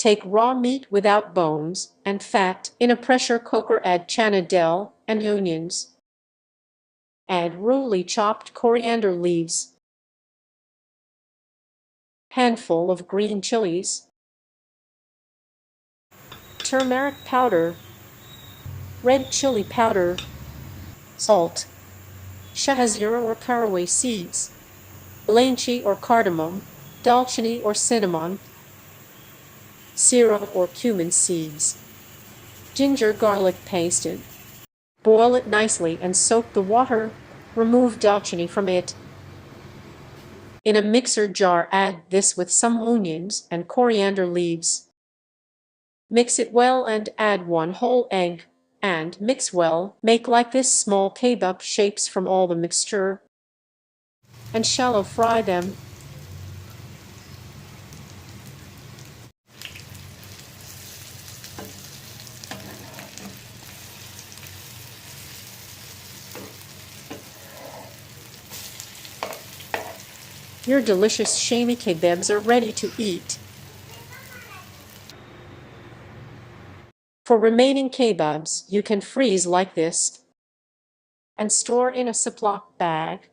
Take raw meat without bones and fat in a pressure cooker. Add chana dal and onions. Add roughly chopped coriander leaves, handful of green chilies, turmeric powder, red chili powder, salt, shahazira or caraway seeds, elaichi or cardamom, dalchini or cinnamon, syrup or cumin seeds, ginger garlic pasted. Boil it nicely and soak the water. Remove dalchini from it. In a mixer jar, add this with some onions and coriander leaves. Mix it well and add 1 whole egg, and mix well. Make like this small kebab shapes from all the mixture and shallow fry them. Your delicious Shami Kababs are ready to eat. For remaining kebabs, you can freeze like this and store in a Ziploc bag.